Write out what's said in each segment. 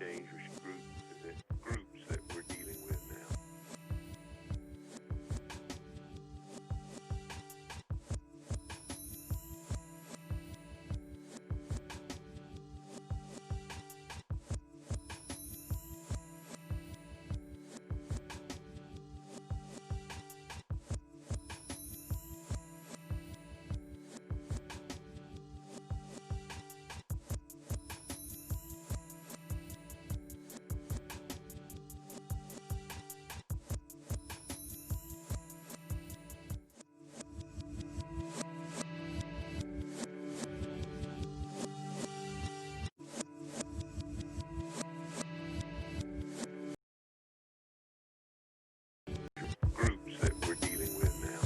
dangerous groups that we're dealing with now. Groups that we're dealing with now.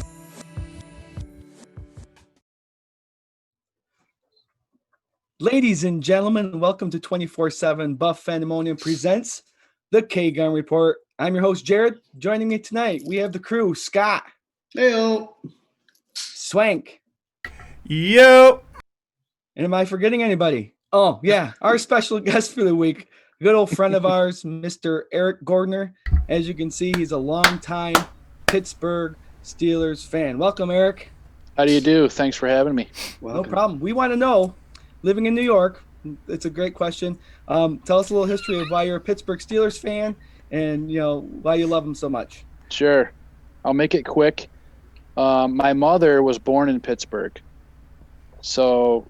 Ladies and gentlemen, welcome to 24/7 Buf Fandemonium presents the K-Gun Report. I'm your host, Jarrod. Joining me tonight, we have the crew, Scott. Heyo. Swank. Yo. And am I forgetting anybody? Oh, yeah, our special guest for the week, a good old friend of ours, Mr. Eric Gordner. As you can see, he's a longtime Pittsburgh Steelers fan. Welcome, Eric. How do you do? Thanks for having me. No problem. We want to know, living in New York, it's a great question. Tell us a little history of why you're a Pittsburgh Steelers fan and, why you love them so much. Sure. I'll make it quick. My mother was born in Pittsburgh. So,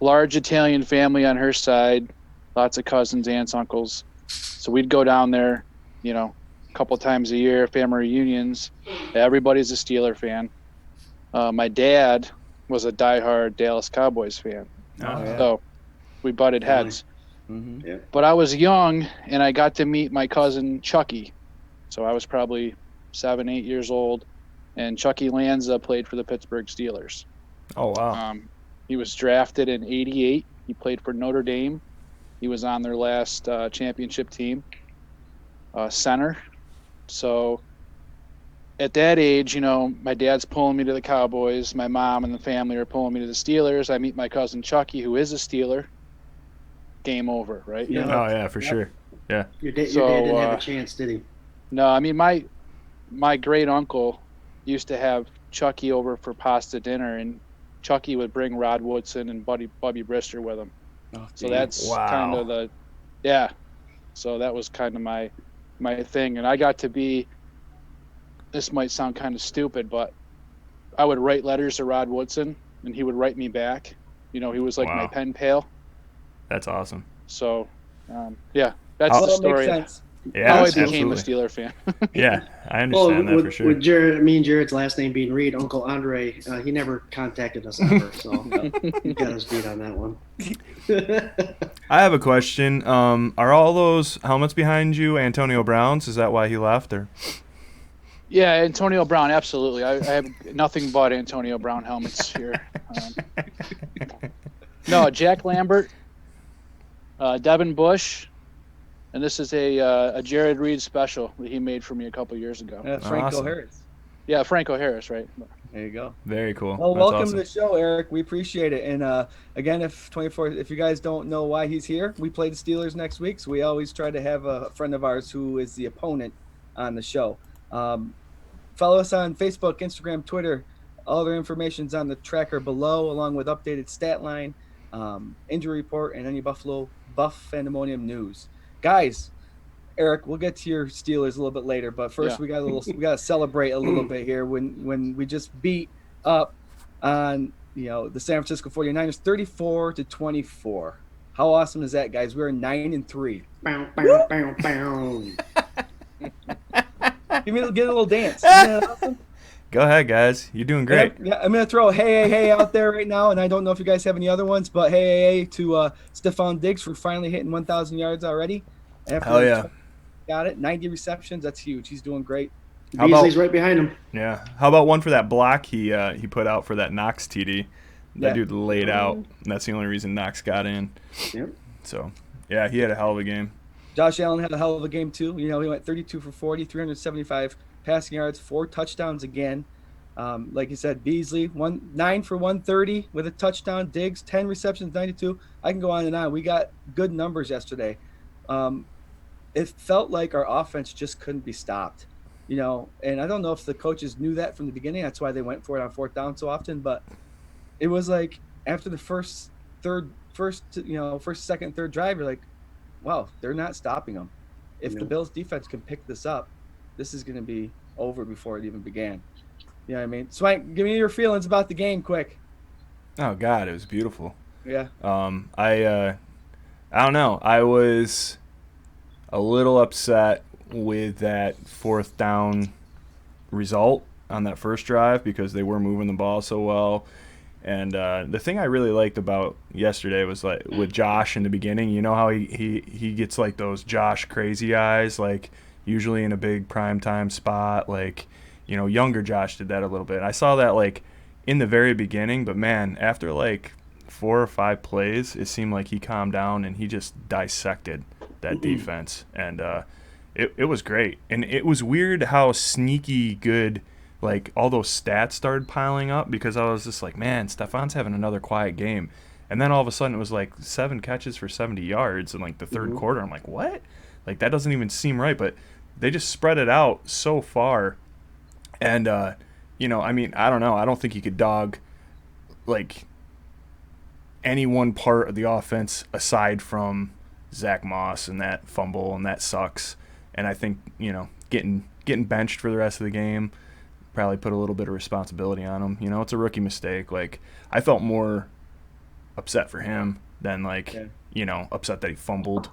large Italian family on her side, lots of cousins, aunts, uncles. So we'd go down there, a couple times a year, family reunions. Everybody's a Steeler fan. My dad was a diehard Dallas Cowboys fan. Oh, yeah. So we butted heads. Mm-hmm. Yeah. But I was young, and I got to meet my cousin Chucky. So I was probably 7, 8 years old, and Chucky Lanza played for the Pittsburgh Steelers. Oh, wow. He was drafted in '88. He played for Notre Dame. He was on their last championship team, center. So at that age, my dad's pulling me to the Cowboys. My mom and the family are pulling me to the Steelers. I meet my cousin Chucky, who is a Steeler. Game over, right? Yeah. Oh, yeah, for sure. Yeah. Your dad So, didn't have a chance, did he? No, I mean, my great uncle used to have Chucky over for pasta dinner, and Chucky would bring Rod Woodson and Bubby Brister with him. Oh, So that's Wow. kind of so that was kind of my thing. And I got to be, this might sound kind of stupid, but I would write letters to Rod Woodson and he would write me back. He was like my Wow. pen pal. That's awesome. So, that's well, the it story makes sense. Yeah, how I became a absolutely. Steeler fan. Yeah, I Well, understand that with, for sure. with Jared, me and Jared's last name being Reed, Uncle Andre, he never contacted us ever, so he got us beat on that one. I have a question. Are all those helmets behind you Antonio Brown's? Is that why he left? Or Yeah, Antonio Brown, absolutely. I have nothing but Antonio Brown helmets here. No, Jack Lambert, Devin Bush, and this is a Jared Reed special that he made for me a couple years ago. Franco Awesome. Harris. Yeah, Franco Harris, right? There you go. Very cool. Well, That's welcome awesome. to the show, Eric. We appreciate it. And again, if you guys don't know why he's here, we play the Steelers next week, so we always try to have a friend of ours who is the opponent on the show. Follow us on Facebook, Instagram, Twitter. All their information's on the tracker below, along with updated stat line, injury report, and any Buf Fandemonium news. Guys, Eric, we'll get to your Steelers a little bit later, but first we got to celebrate a little bit here when we just beat up on the San Francisco 49ers 34-24. How awesome is that, guys? We're 9-3. Bow, bow, bow, bow. Get a little dance. Isn't that awesome? Go ahead, guys. You're doing great. Yeah, I'm gonna throw hey out there right now, and I don't know if you guys have any other ones, but hey to Stephon Diggs for finally hitting 1,000 yards already. Hell yeah. Got it. 90 receptions. That's huge. He's doing great. How Beasley's about- right behind him. Yeah. How about one for that block he put out for that Knox TD? That Yeah. dude laid out. And that's the only reason Knox got in. Yep. So, yeah, he had a hell of a game. Josh Allen had a hell of a game too. He went 32 for 40, 375 passing yards, 4 touchdowns again. Like you said, Beasley 9 for 130 with a touchdown. Diggs 10 receptions, 92. I can go on and on. We got good numbers yesterday. it felt like our offense just couldn't be stopped, and I don't know if the coaches knew that from the beginning. That's why they went for it on fourth down so often. But it was like after the first, second, third drive, you're like, wow, they're not stopping them. If the Bills defense can pick this up, this is going to be over before it even began. You know what I mean? Swank, give me your feelings about the game quick. Oh God, it was beautiful. Yeah. I don't know. I was a little upset with that fourth down result on that first drive because they were moving the ball so well. And the thing I really liked about yesterday was like with Josh in the beginning, you know how he gets like those Josh crazy eyes, like usually in a big primetime spot, like, younger Josh did that a little bit. I saw that like in the very beginning, but man, after like 4 or 5 plays, it seemed like he calmed down and he just dissected that defense. And it was great. And it was weird how sneaky good, like, all those stats started piling up because I was just like, man, Stefan's having another quiet game. And then all of a sudden it was like 7 catches for 70 yards in like the third quarter. I'm like, what? Like, that doesn't even seem right. But they just spread it out so far. And, I mean, I don't know. I don't think you could dog, like, any one part of the offense aside from Zach Moss and that fumble, and that sucks. And I think, getting benched for the rest of the game probably put a little bit of responsibility on him. It's a rookie mistake. Like, I felt more upset for him than upset that he fumbled.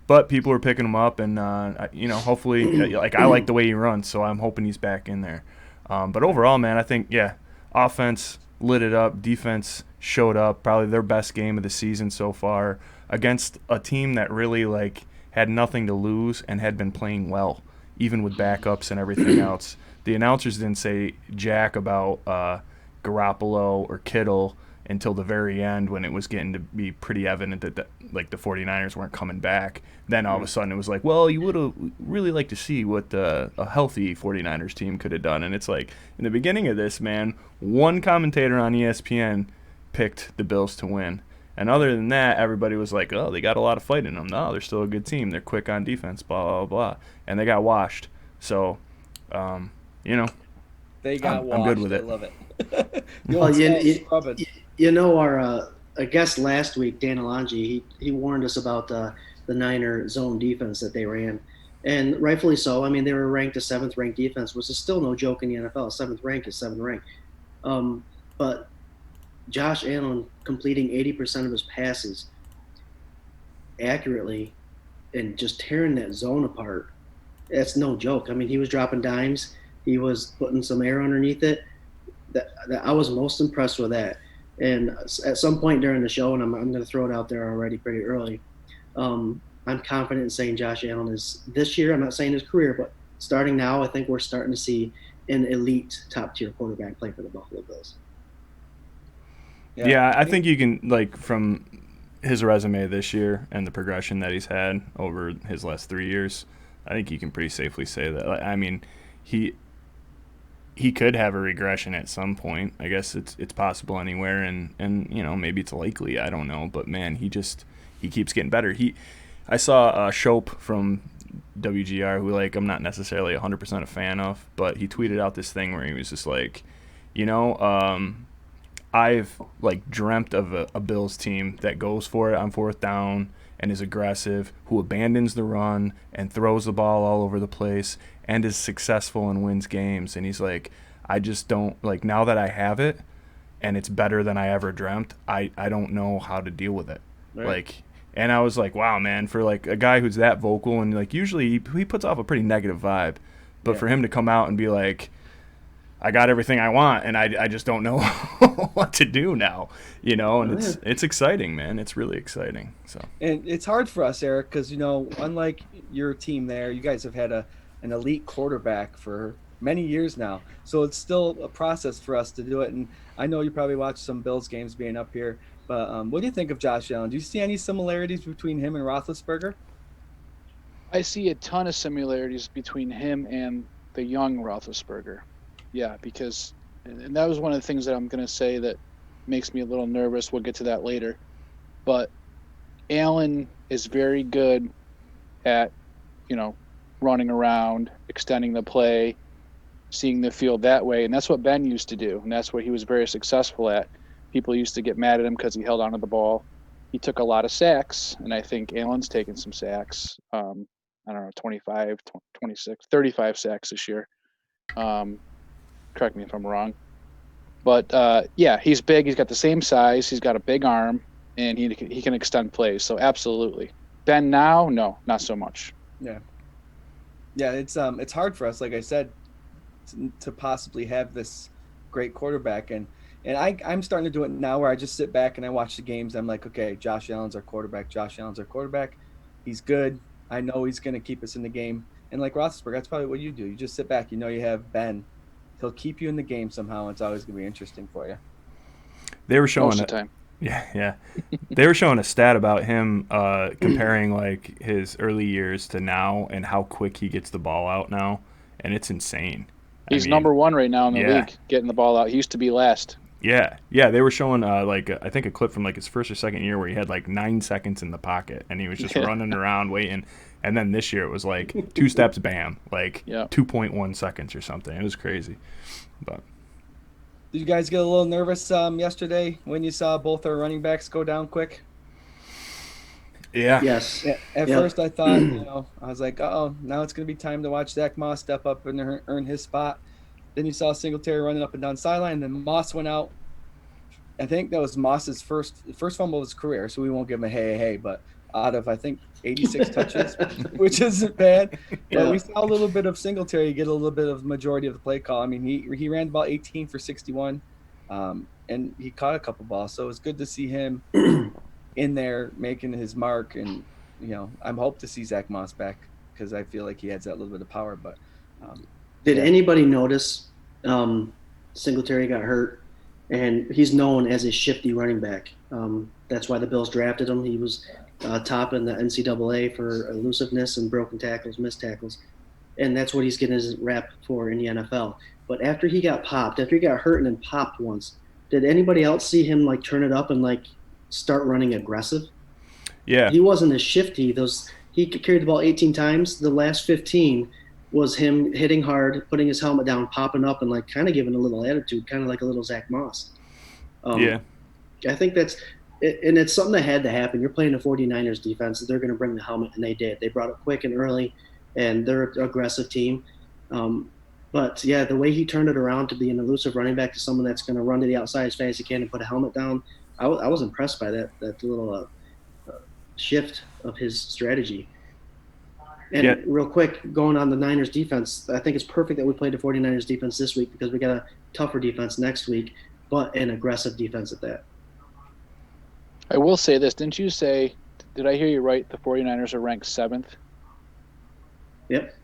But people are picking him up, and hopefully, like, I like the way he runs, so I'm hoping he's back in there. But overall, man, I think offense lit it up, defense showed up, probably their best game of the season so far against a team that really had nothing to lose and had been playing well, even with backups and everything else. The announcers didn't say jack about Garoppolo or Kittle until the very end, when it was getting to be pretty evident that the 49ers weren't coming back. Then all of a sudden it was like, well, you would have really liked to see what a healthy 49ers team could have done. And it's like, in the beginning of this, man, one commentator on ESPN picked the Bills to win. And other than that, everybody was like, oh, they got a lot of fight in them. No, they're still a good team. They're quick on defense, blah, blah, blah. And they got washed. So, they got washed. I'm good with it. I love it. Our guest last week, Dan Alonji, he warned us about the Niner zone defense that they ran. And rightfully so. I mean, they were ranked a 7th ranked defense, which is still no joke in the NFL. 7th rank is 7th rank. But Josh Allen completing 80% of his passes accurately and just tearing that zone apart, that's no joke. I mean, he was dropping dimes. He was putting some air underneath it. That I was most impressed with that. And at some point during the show, and I'm going to throw it out there already pretty early, I'm confident in saying Josh Allen is, this year, I'm not saying his career, but starting now, I think we're starting to see an elite top-tier quarterback play for the Buffalo Bills. Yeah, I think you can, from his resume this year and the progression that he's had over his last 3 years, I think you can pretty safely say that. I mean, he could have a regression at some point. I guess it's possible anywhere, and maybe it's likely. I don't know, but man, he keeps getting better. I saw Shope from WGR, who I'm not necessarily 100% a fan of, but he tweeted out this thing where he was just like, I've dreamt of a Bills team that goes for it on fourth down and is aggressive, who abandons the run and throws the ball all over the place and is successful and wins games. And he's like, I just don't, now that I have it and it's better than I ever dreamt, I don't know how to deal with it. Right. And I was like, wow, man, for a guy who's that vocal and usually he puts off a pretty negative vibe, but for him to come out and be like, I got everything I want, and I just don't know what to do now, and it's exciting, man. It's really exciting. So, and it's hard for us, Eric, because, unlike your team there, you guys have had an elite quarterback for many years now. So it's still a process for us to do it. And I know you probably watched some Bills games being up here, but what do you think of Josh Allen? Do you see any similarities between him and Roethlisberger? I see a ton of similarities between him and the young Roethlisberger. Yeah, because and that was one of the things that I'm going to say that makes me a little nervous. We'll get to that later. But Allen is very good at, running around, extending the play, seeing the field that way. And that's what Ben used to do. And that's what he was very successful at. People used to get mad at him because he held onto the ball. He took a lot of sacks, and I think Allen's taken some sacks. I don't know, 25, 26, 35 sacks this year. Correct me if I'm wrong. But, he's big. He's got the same size. He's got a big arm, and he can extend plays. So absolutely. Ben now, no, not so much. Yeah, it's hard for us, like I said, to possibly have this great quarterback, and I'm starting to do it now where I just sit back and I watch the games. I'm like, okay, Josh Allen's our quarterback. He's good. I know he's going to keep us in the game. And like Roethlisberger, that's probably what you do. You just sit back. You have Ben. He'll keep you in the game somehow. And it's always going to be interesting for you. They were showing Most of the time. Yeah. They were showing a stat about him comparing like his early years to now and how quick he gets the ball out now, and it's insane. He's number one right now in the league, getting the ball out. He used to be last. Yeah. They were showing I think a clip from like his first or second year where he had like 9 seconds in the pocket and he was just running around waiting. And then this year it was like 2 steps, bam, like 2.1 seconds or something. It was crazy. But did you guys get a little nervous yesterday when you saw both our running backs go down quick? Yeah. Yes. At first I thought, I was like, uh-oh, now it's going to be time to watch Zach Moss step up and earn his spot. Then you saw Singletary running up and down sideline. Then Moss went out. I think that was Moss's first fumble of his career, so we won't give him a hey, but out of, I think, 86 touches, which isn't bad. But we saw a little bit of Singletary get a little bit of majority of the play call. I mean, he ran about 18 for 61, and he caught a couple balls. So it was good to see him in there making his mark. And, I'm hoping to see Zach Moss back because I feel like he adds that little bit of power. But did anybody notice Singletary got hurt? And he's known as a shifty running back. That's why the Bills drafted him. He was top in the NCAA for elusiveness and broken tackles, missed tackles. And that's what he's getting his rep for in the NFL. But after he got hurt and then popped once, did anybody else see him like turn it up and like start running aggressive? Yeah. He wasn't as shifty. He carried the ball 18 times. The last 15 was him hitting hard, putting his helmet down, popping up, and like kind of giving a little attitude, kind of like a little Zach Moss. I think that's – and it's something that had to happen. You're playing the 49ers defense. They're going to bring the helmet, and they did. They brought it quick and early, and they're an aggressive team. But, yeah, the way he turned it around to be an elusive running back to someone that's going to run to the outside as fast as he can and put a helmet down, I was impressed by that little shift of his strategy. And real quick, going on the Niners defense, I think it's perfect that we played the 49ers defense this week because we got a tougher defense next week, but an aggressive defense at that. I will say this. Didn't you say, did I hear you right, the 49ers are ranked 7th? Yep.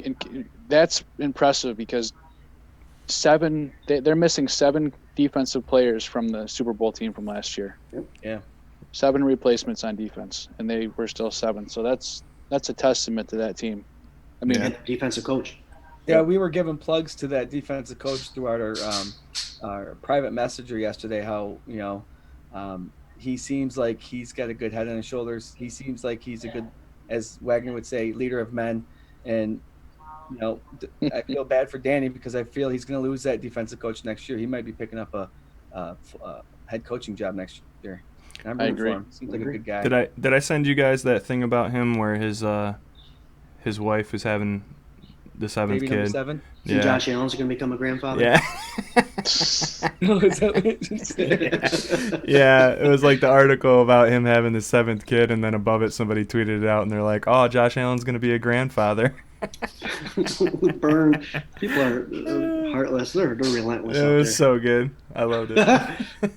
And that's impressive because they're missing 7 defensive players from the Super Bowl team from last year. Yep. Yeah. 7 replacements on defense, and they were still 7th. So that's a testament to that team. I mean, and defensive coach. Yeah, we were giving plugs to that defensive coach throughout our private messenger yesterday. How he seems like he's got a good head on his shoulders. He seems like he's a good, as Wagner would say, leader of men. And I feel bad for Danny because I feel he's going to lose that defensive coach next year. He might be picking up a head coaching job next year. I'm rooting for him. Seems like a good guy. Did I send you guys that thing about him where his wife is having the 7th Baby kid? Number 7? Yeah. Josh Allen's going to become a grandfather? Yeah. No, is that what you said? Yeah, it was like the article about him having the 7th kid, and then above it somebody tweeted it out, and they're like, "Oh, Josh Allen's going to be a grandfather." Burn. People are heartless. They're relentless. It was so good. I loved it.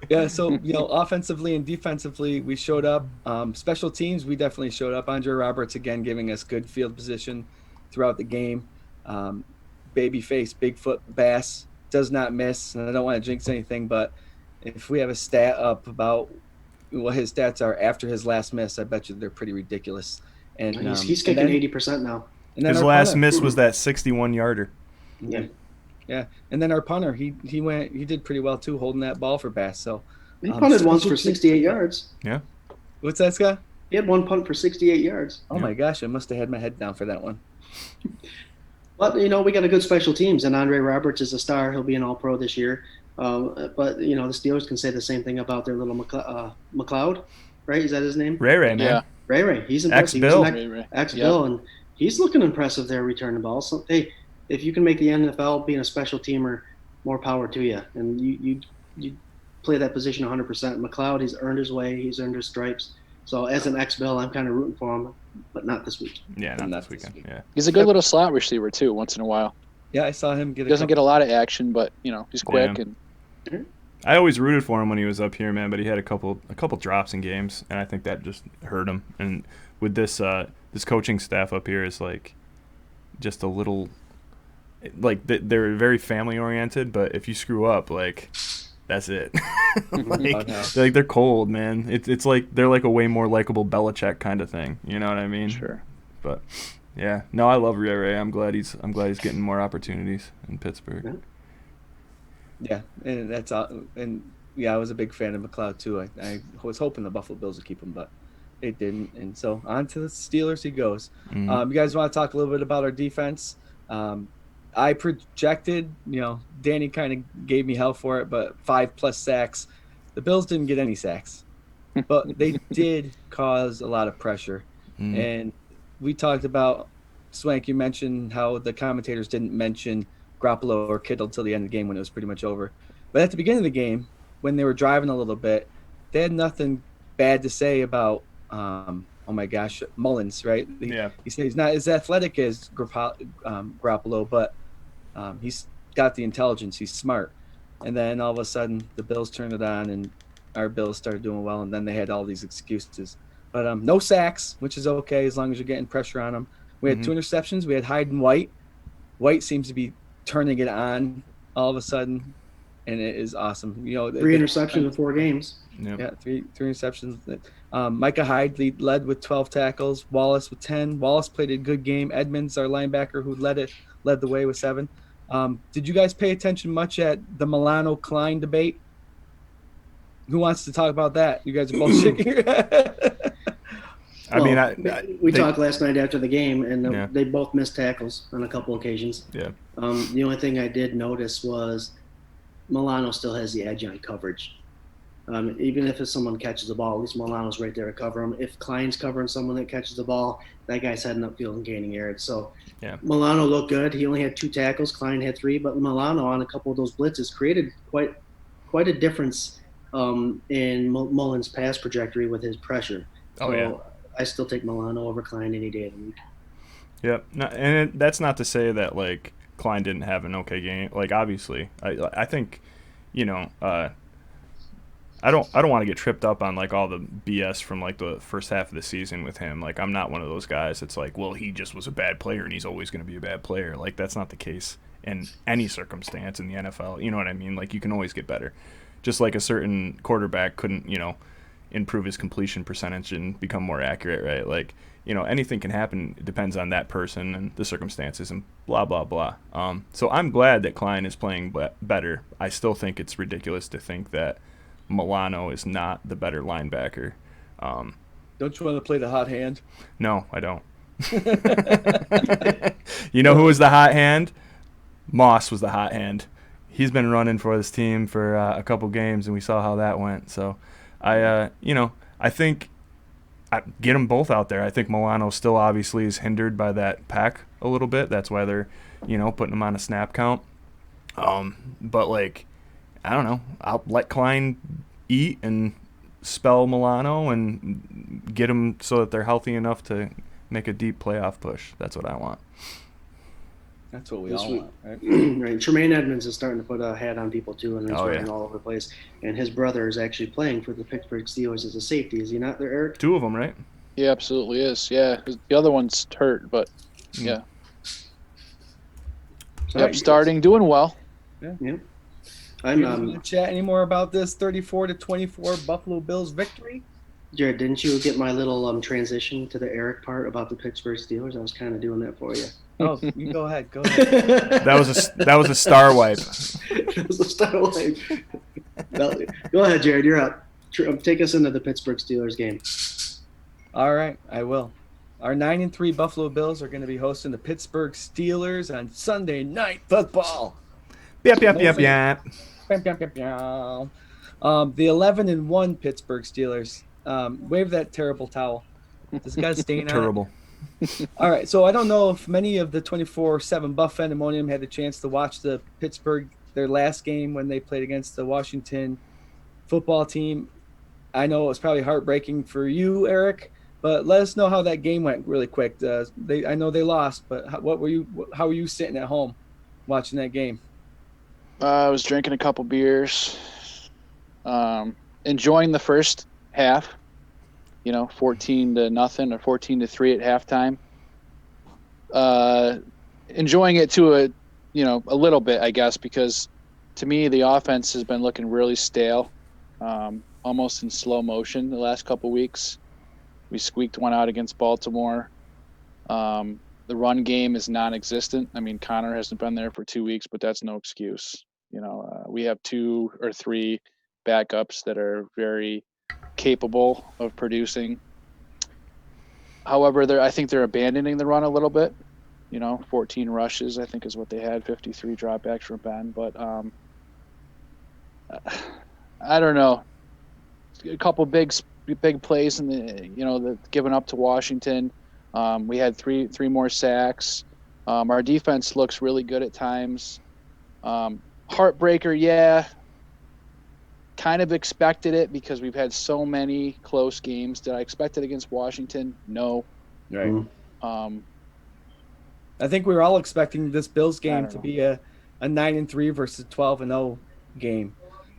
Yeah, so offensively and defensively, we showed up. Special teams, we definitely showed up. Andre Roberts again giving us good field position throughout the game. Babyface, Bigfoot Bass does not miss, and I don't want to jinx anything, but if we have a stat up about what his stats are after his last miss, I bet you they're pretty ridiculous. And he's kicking 80% now. And then his last miss was that 61-yarder. Yeah, and then our punter, he did pretty well too, holding that ball for Bass. So he punted once for 68 yards. It What's that, Scott? He had one punt for 68 yards. Oh my gosh, I must have had my head down for that one. But, we got a good special teams, and Andre Roberts is a star. He'll be an All-Pro this year. But, the Steelers can say the same thing about their little McLeod, right? Is that his name? Ray, man. Yeah. Ray. He's impressive. Ex-Bill. Ex-Bill, and he's looking impressive there returning the ball. So, hey, if you can make the NFL being a special teamer, more power to you. And you play that position 100%. McLeod, he's earned his way. He's earned his stripes. So as an ex-Bill, I'm kind of rooting for him, but not this week. Yeah, not this weekend. Yeah. He's a good little slot receiver too. Once in a while. Yeah, I saw him get. He doesn't get a lot of action, but he's quick and. I always rooted for him when he was up here, man. But he had a couple drops in games, and I think that just hurt him. And with this coaching staff up here is like just a little, like they're very family oriented. But if you screw up, like that's it. They're cold, man. It's like they're like a way more likable Belichick kind of thing. You know what I mean? Sure. But yeah, no, I love Ray. I'm glad he's getting more opportunities in Pittsburgh. Yeah, and that's and yeah, I was a big fan of McLeod too. I was hoping the Buffalo Bills would keep him, but they didn't. And so on to the Steelers he goes. Mm-hmm. You guys want to talk a little bit about our defense? I projected, Danny kind of gave me hell for it, but 5+ sacks. The Bills didn't get any sacks, but they did cause a lot of pressure. Mm-hmm. And we talked about, Swank, you mentioned how the commentators didn't mention Garoppolo or Kittle until the end of the game when it was pretty much over. But at the beginning of the game, when they were driving a little bit, they had nothing bad to say about, Mullins, right? He said he's not as athletic as Garoppolo, but he's got the intelligence. He's smart. And then all of a sudden, the Bills turned it on, and our Bills started doing well, and then they had all these excuses. But no sacks, which is okay as long as you're getting pressure on them. We had 2 interceptions. We had Hyde and White. White seems to be turning it on all of a sudden, and it is awesome. 3 interceptions in 4 games. Yep. Yeah, three interceptions. Micah Hyde led with 12 tackles. Wallace with 10. Wallace played a good game. Edmonds, our linebacker, who led the way with 7. Did you guys pay attention much at the Milano-Klein debate? Who wants to talk about that? You guys are both shaking your head. We talked last night after the game, and they both missed tackles on a couple occasions. Yeah. The only thing I did notice was Milano still has the edge on coverage. Even if someone catches the ball, at least Milano's right there to cover him. If Klein's covering someone that catches the ball, that guy's heading upfield and gaining yards. So Milano looked good. He only had 2 tackles. Klein had 3, but Milano on a couple of those blitzes created quite a difference in Mullins' pass trajectory with his pressure. So I still take Milano over Klein any day of the week. Yep. No, and that's not to say that like Klein didn't have an okay game. Like obviously, I think, I don't want to get tripped up on like all the BS from like the first half of the season with him. Like I'm not one of those guys that's like, well, he just was a bad player and he's always going to be a bad player. Like that's not the case in any circumstance in the NFL. You know what I mean? Like you can always get better. Just like a certain quarterback couldn't, improve his completion percentage and become more accurate, right? Like, anything can happen. It depends on that person and the circumstances and blah, blah, blah. So I'm glad that Klein is playing better. I still think it's ridiculous to think that Milano is not the better linebacker. Don't you want to play the hot hand? No, I don't. You know who was the hot hand? Moss was the hot hand. He's been running for this team for a couple games, and we saw how that went. So I think I get them both out there. I think Milano still obviously is hindered by that pack a little bit. That's why they're, putting him on a snap count. But like, I don't know. I'll let Klein eat and spell Milano and get them so that they're healthy enough to make a deep playoff push. That's what I want. That's what we all want, right? Right. Tremaine Edmonds is starting to put a hat on people too, and he's running all over the place. And his brother is actually playing for the Pittsburgh Steelers as a safety. Is he not there, Eric? 2 of them, right? He absolutely is. Yeah, the other one's hurt, but yeah. So starting, doing well. Yeah. I'm going to chat any more about this 34-24 Buffalo Bills victory? Jared, didn't you get my little transition to the Eric part about the Pittsburgh Steelers? I was kind of doing that for you. Oh, you go ahead. Go ahead. That was a star wipe. That was a star wipe. Go ahead, Jared. You're up. Take us into the Pittsburgh Steelers game. All right, I will. Our 9-3 Buffalo Bills are going to be hosting the Pittsburgh Steelers on Sunday Night Football. Yep. The 11-1 Pittsburgh Steelers. Wave that terrible towel. This guy's staying on it. Terrible. All right, so I don't know if many of the 24/7 Buf Fandemonium had the chance to watch the Pittsburgh, their last game when they played against the Washington football team. I know it was probably heartbreaking for you, Eric, but let us know how that game went really quick. I know they lost, but how were you sitting at home watching that game? I was drinking a couple beers, enjoying the first half. 14-0 or 14-3 at halftime. Enjoying it to a little bit, I guess, because to me the offense has been looking really stale, almost in slow motion the last couple weeks. We squeaked one out against Baltimore. The run game is non-existent. I mean, Connor hasn't been there for 2 weeks, but that's no excuse. We have 2 or 3 backups that are very capable of producing. However, I think they're abandoning the run a little bit. 14 rushes, I think, is what they had. 53 dropbacks from Ben, but I don't know. A couple big plays in the given up to Washington. We had three more sacks. Our defense looks really good at times. Heartbreaker, yeah. Kind of expected it because we've had so many close games. Did I expect it against Washington? No. Right. I think we were all expecting this Bills game to be a 9-3 versus 12-0 game,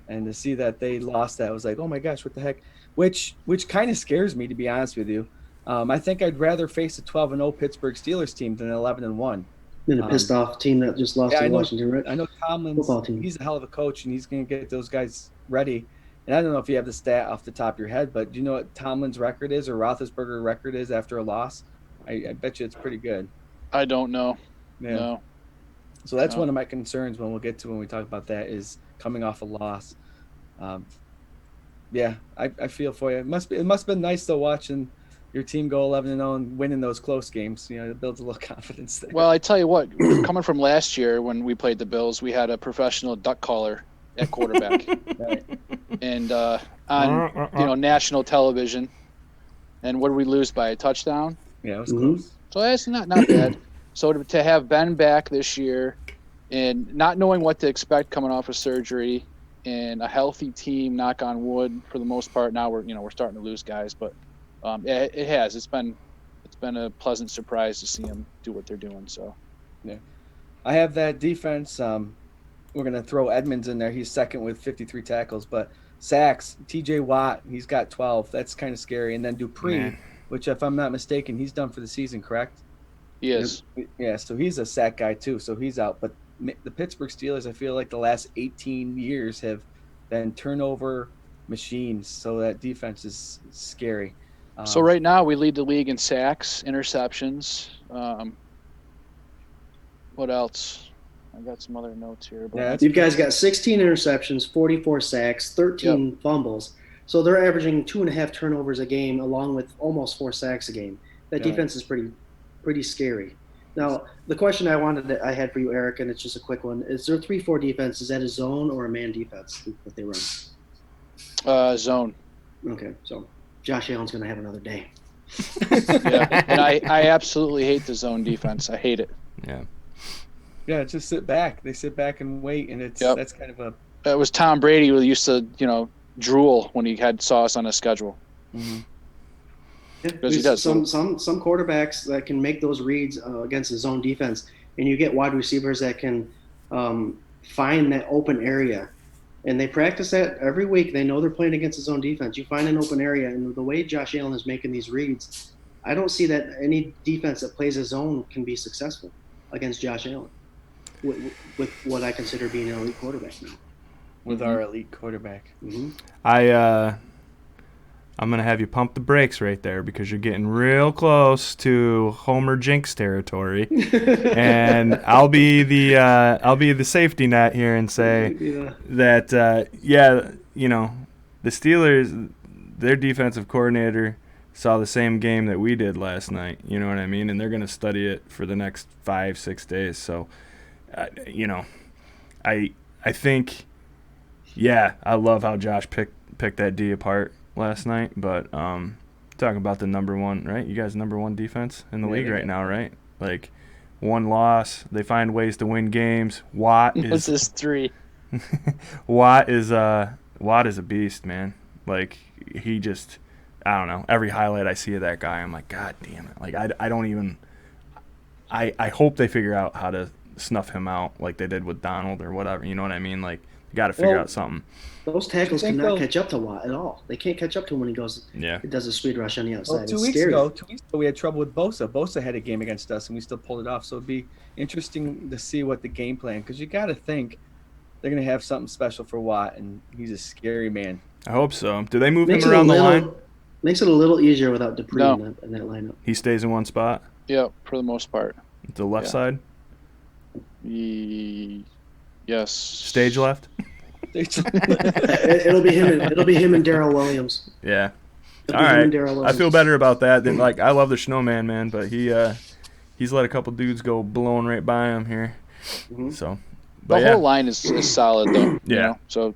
and to see that they lost that, I was like, oh my gosh, what the heck? Which kind of scares me, to be honest with you. I think I'd rather face a 12-0 Pittsburgh Steelers team than an 11-1. Than a pissed off team that just lost to Washington, right? I know Tomlin's he's a hell of a coach, and he's going to get those guys ready. And I don't know if you have the stat off the top of your head, but do you know what Tomlin's record is, or Roethlisberger's record is after a loss? I bet you it's pretty good. I don't know. Yeah. No. So that's one of my concerns when we talk about that, is coming off a loss. Yeah, I feel for you. It must have been nice though watching your team go 11-0 and winning those close games. It builds a little confidence there. Well, I tell you what, coming from last year when we played the Bills, we had a professional duck caller at quarterback, right. And on national television. And what did we lose by, a touchdown? Yeah, it was close. So that's not bad. So to have Ben back this year, and not knowing what to expect coming off of surgery, and a healthy team, knock on wood, for the most part. Now we're starting to lose guys, but it has. It's been a pleasant surprise to see them do what they're doing. So, yeah, I have that defense. We're gonna throw Edmonds in there. He's second with 53 tackles, but sacks. T.J. Watt, he's got 12. That's kind of scary. And then Dupree, which, if I'm not mistaken, he's done for the season, correct? He is. Yeah, so he's a sack guy too. So he's out. But the Pittsburgh Steelers, I feel like the last 18 years have been turnover machines. So that defense is scary. So right now we lead the league in sacks, interceptions. What else? I got some other notes here. But you guys got 16 interceptions, 44 sacks, 13 fumbles. So they're averaging 2.5 turnovers a game, along with almost 4 sacks a game. That defense is pretty scary. Now, the question I had for you, Eric, and it's just a quick one: is their 3-4 defense, is that a zone or a man defense that they run? Zone. Okay, so Josh Allen's going to have another day. Yeah, and I absolutely hate the zone defense. I hate it. Yeah. Yeah, just sit back. They sit back and wait, and that's kind of a. It was Tom Brady who used to, drool when he saw us on a schedule. Mm-hmm. Because he does. Some quarterbacks that can make those reads against the zone defense, and you get wide receivers that can find that open area, and they practice that every week. They know they're playing against the zone defense. You find an open area, and the way Josh Allen is making these reads, I don't see that any defense that plays a zone can be successful against Josh Allen with what I consider being an elite quarterback now. With our elite quarterback. Mm-hmm. I'm going to have you pump the brakes right there, because you're getting real close to Homer Jinx territory. And I'll be the safety net here and say that, the the Steelers, their defensive coordinator saw the same game that we did last night. You know what I mean? And they're going to study it for the next 5-6 days. So, I think, yeah, I love how Josh picked that D apart last night. But talking about the number one, right? You guys number one defense in the league right now, right? Like, one loss, they find ways to win games. Watt is What's this 3? Watt is a beast, man. Like, he just, I don't know. Every highlight I see of that guy, I'm like, God damn it. Like, I don't even. I hope they figure out how to snuff him out like they did with Donald or whatever. You know what I mean? Like, you got to figure out something. Those tackles cannot catch up to Watt at all. They can't catch up to him when he does a speed rush on the outside. Well, 2 weeks ago, we had trouble with Bosa. Bosa had a game against us, and we still pulled it off. So it'd be interesting to see what the game plan, because you got to think they're going to have something special for Watt, and he's a scary man. I hope so. Do they move him around the line? Makes it a little easier without Dupree in that lineup. He stays in one spot? Yeah, for the most part. The left side? Yes. Stage left? It'll be him and Darrell Williams. Yeah. All right. I feel better about that than, like, I love the Snowman, man, but he's let a couple dudes go blowing right by him here. Mm-hmm. So, the whole line is solid though. Yeah. You know? So.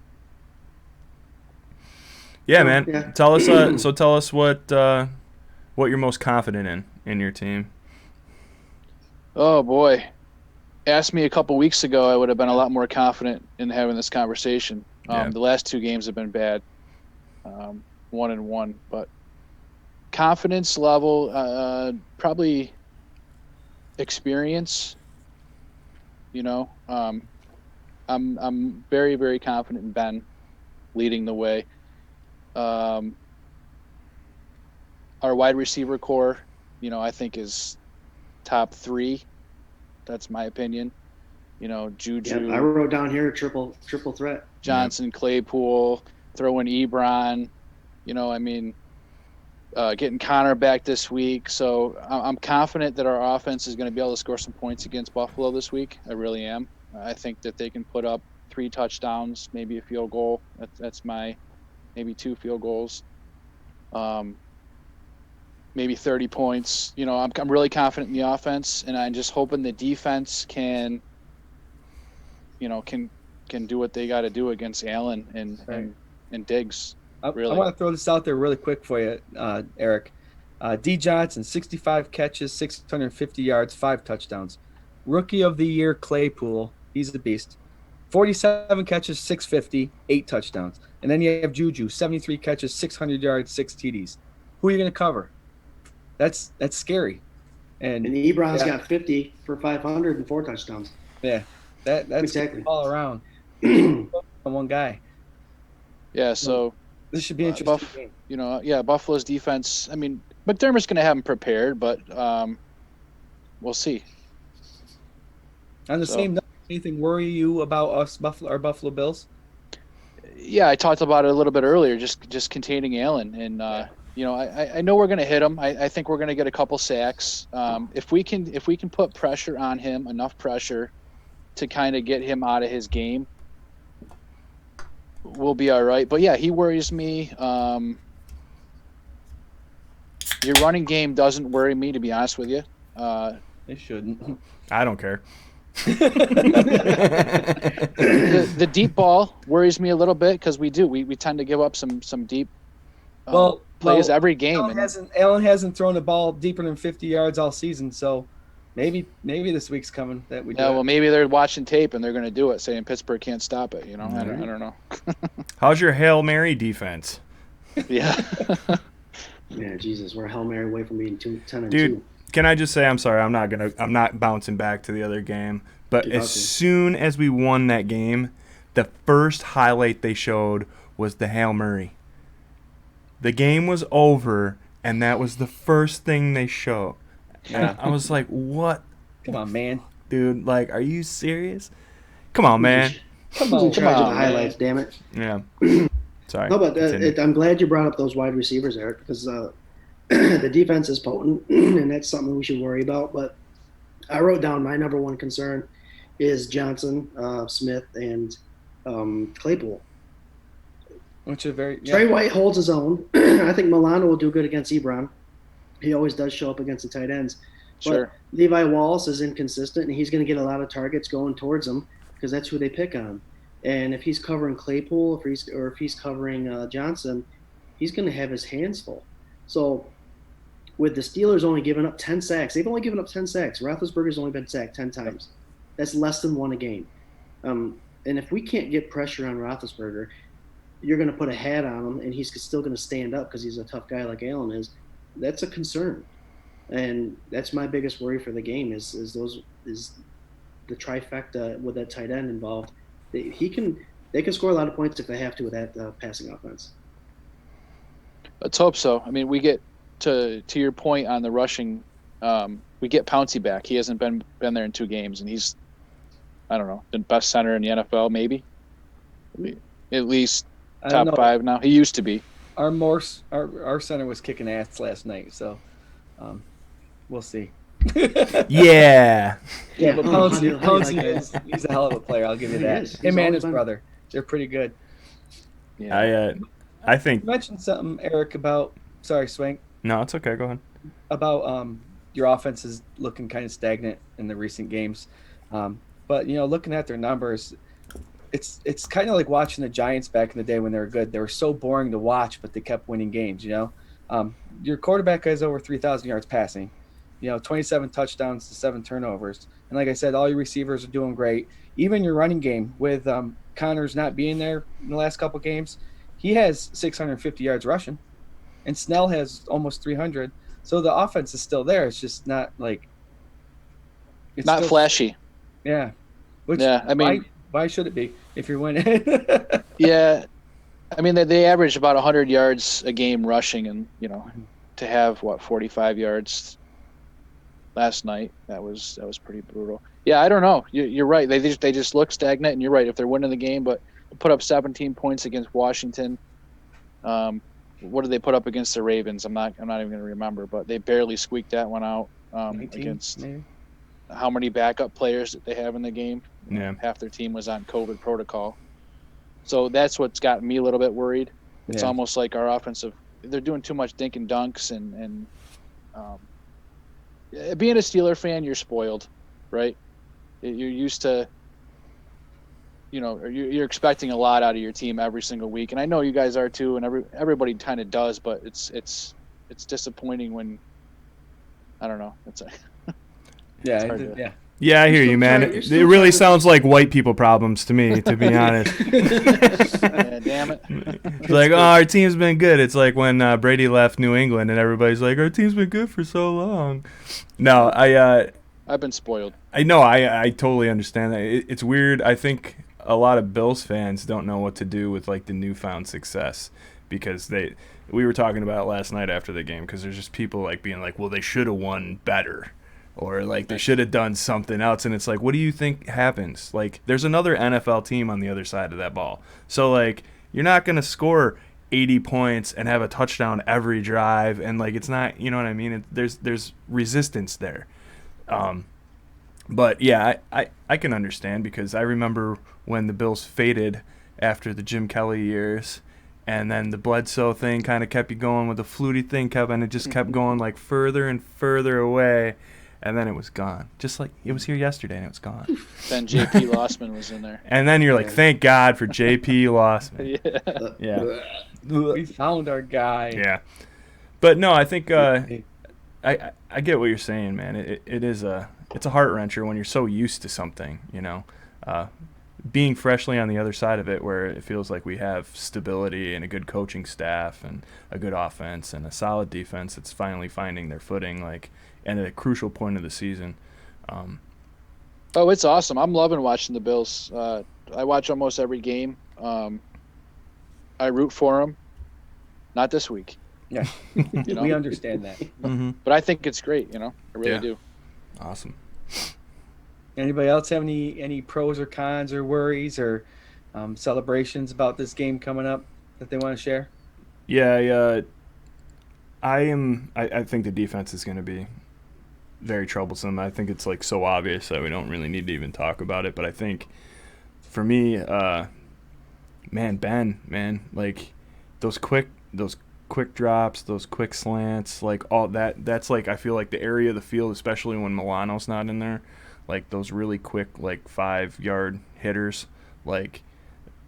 Yeah, man. Yeah. Tell us what you're most confident in your team. Oh boy. Asked me a couple weeks ago, I would have been a lot more confident in having this conversation. The last 2 games have been bad, 1-1, but confidence level, probably experience. You know, I'm very, very confident in Ben leading the way. Our wide receiver core, I think is top 3. That's my opinion. Juju. Yeah, I wrote down here triple threat. Johnson, Claypool, throw in Ebron. Getting Connor back this week. So I'm confident that our offense is going to be able to score some points against Buffalo this week. I really am. I think that they can put up 3 touchdowns, maybe a field goal. That's maybe 2 field goals. Maybe 30 points. I'm really confident in the offense, and I'm just hoping the defense can do what they got to do against Allen and Diggs. Really. I want to throw this out there really quick for you, Eric. D. Johnson, 65 catches, 650 yards, 5 touchdowns. Rookie of the year, Claypool. He's the beast. 47 catches, 650, 8 touchdowns. And then you have Juju, 73 catches, 600 yards, 6 TDs. Who are you going to cover? That's scary. And Ebron's got 50 for 500 and 4 touchdowns. Yeah, that's exactly all around. One guy. Yeah, so this should be interesting. Buffalo's defense. I mean, McDermott's going to have them prepared, but we'll see. On the same note, anything worry you about our Buffalo Bills? Yeah, I talked about it a little bit earlier. Just containing Allen, and I know we're going to hit him. I think we're going to get a couple sacks. If we can put pressure on him, enough pressure to kind of get him out of his game, we'll be all right. But yeah, he worries me. Your running game doesn't worry me, to be honest with you. It shouldn't. I don't care. The deep ball worries me a little bit because we tend to give up some deep plays every game. Allen hasn't thrown the ball deeper than 50 yards all season, so maybe this week's coming that we do. Yeah, well, maybe they're watching tape and they're going to do it, saying Pittsburgh can't stop it. Mm-hmm. I don't know. How's your Hail Mary defense? Yeah. Yeah, Jesus, we're a Hail Mary away from being 10-2. Dude, can I just say I'm sorry? I'm not bouncing back to the other game. But as soon as we won that game, the first highlight they showed was the Hail Mary. The game was over, and that was the first thing they showed. Yeah. I was like, what? Come on, man. Dude, like, are you serious? Come on, man. Come on, the highlights, damn it. Yeah. Sorry. No, but I'm glad you brought up those wide receivers, Eric, because the defense is potent, and that's something we should worry about. But I wrote down my number one concern is Johnson, Smith, and Claypool. which are very Trey White holds his own. I think Milano will do good against Ebron. He always does show up against the tight ends. Sure. But Levi Wallace is inconsistent, and he's going to get a lot of targets going towards him because that's who they pick on. And if he's covering Claypool, if he's covering Johnson, he's going to have his hands full. So with the Steelers only giving up 10 sacks, they've only given up 10 sacks. Roethlisberger's only been sacked 10 times. That's less than one a game. And if we can't get pressure on Roethlisberger, you're going to put a hat on him, and he's still going to stand up because he's a tough guy like Allen is. That's a concern. And that's my biggest worry for the game is the trifecta with that tight end involved. They can score a lot of points if they have to with that passing offense. Let's hope so. I mean, we get to your point on the rushing. We get Pouncey back. He hasn't been there in 2 games, and he's, I don't know, the best center in the NFL, maybe. At least top 5 now. He used to be. Our center was kicking ass last night, so we'll see. Yeah. Yeah, but How do Pouncey you like is he's a hell of a player. I'll give you He that. is. He's Him and always his been. brother, they're pretty good. Yeah. I think You mentioned something, Eric, about Swank, no, it's okay. Go ahead. about your offense is looking kind of stagnant in the recent games. But looking at their numbers, it's kind of like watching the Giants back in the day when they were good. They were so boring to watch, but they kept winning games. Your quarterback has over 3,000 yards passing. 27 touchdowns to 7 turnovers. And like I said, all your receivers are doing great. Even your running game with Connors not being there in the last couple games, he has 650 yards rushing, and Snell has almost 300. So the offense is still there. It's just not like it's Not still, flashy. Yeah. Yeah, I mean, why should it be if you're winning? yeah. I mean, they averaged about 100 yards a game rushing, and to have 45 yards last night, that was pretty brutal. Yeah, I don't know. You're right. They just look stagnant, and you're right. If they're winning the game, but put up 17 points against Washington. What did they put up against the Ravens? I'm not even going to remember, but they barely squeaked that one out 19, against maybe? how many backup players that they have in the game. Yeah. Half their team was on COVID protocol. So that's what's got me a little bit worried. It's Yeah. almost like our offensive, they're doing too much dink and dunks, and being a Steeler fan, you're spoiled, right? You're used to, you're expecting a lot out of your team every single week, and I know you guys are too, and everybody kind of does, but it's disappointing when, I don't know. It's Yeah, hard to- yeah. Yeah, I hear you, man. you're It still really trying to- sounds like white people problems to me, to be honest. yeah, damn it. It's like, our team's been good. It's like when Brady left New England and everybody's like, our team's been good for so long. No, I've been spoiled. I know. I totally understand that. It's weird. I think a lot of Bills fans don't know what to do with like the newfound success, because we were talking about it last night after the game, because there's just people like being like, well, they should have won better, or like they should have done something else. And it's like, what do you think happens? Like, there's another NFL team on the other side of that ball. So like, you're not going to score 80 points and have a touchdown every drive. And like, it's not, you know what I mean? There's resistance there. But yeah, I can understand, because I remember when the Bills faded after the Jim Kelly years, and then the Bledsoe thing kind of kept you going with the Flutie thing, and it just kept going like further and further away, and then it was gone. Just like it was here yesterday and it was gone. Then J.P. Lossman was in there. And then you're like, thank God for J.P. Lossman. Yeah. Yeah. We found our guy. Yeah. But no, I think I get what you're saying, man. It's a heart wrencher when you're so used to something, being freshly on the other side of it, where it feels like we have stability and a good coaching staff and a good offense and a solid defense that's finally finding their footing, like, and at a crucial point of the season. Oh, it's awesome. I'm loving watching the Bills. I watch almost every game. I root for them. Not this week. Yeah. We understand that. Mm-hmm. But I think it's great, I really Yeah. do. Awesome. Anybody else have any pros or cons or worries or celebrations about this game coming up that they want to share? Yeah, I think the defense is going to be very troublesome. I think it's like so obvious that we don't really need to even talk about it. But I think for me, Ben, like those quick drops, those quick slants, like all that's like I feel like the area of the field, especially when Milano's not in there, like those really quick like 5-yard hitters, like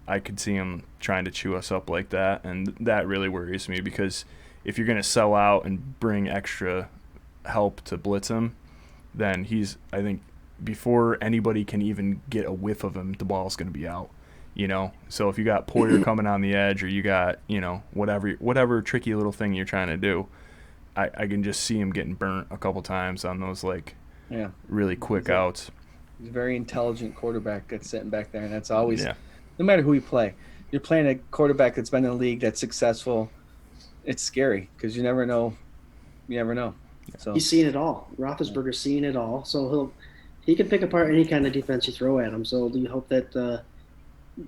I could see him trying to chew us up like that, and that really worries me because if you're going to sell out and bring extra help to blitz him, then I think before anybody can even get a whiff of him, the ball's going to be out. So if you got Poyer coming on the edge, or you got whatever tricky little thing you're trying to do, I can just see him getting burnt a couple times on those really quick outs. He's a very intelligent quarterback that's sitting back there, and that's always no matter who you play. You're playing a quarterback that's been in the league, that's successful. It's scary because you never know. So he's seen it all. Roethlisberger's seen it all, so he can pick apart any kind of defense you throw at him. So we hope that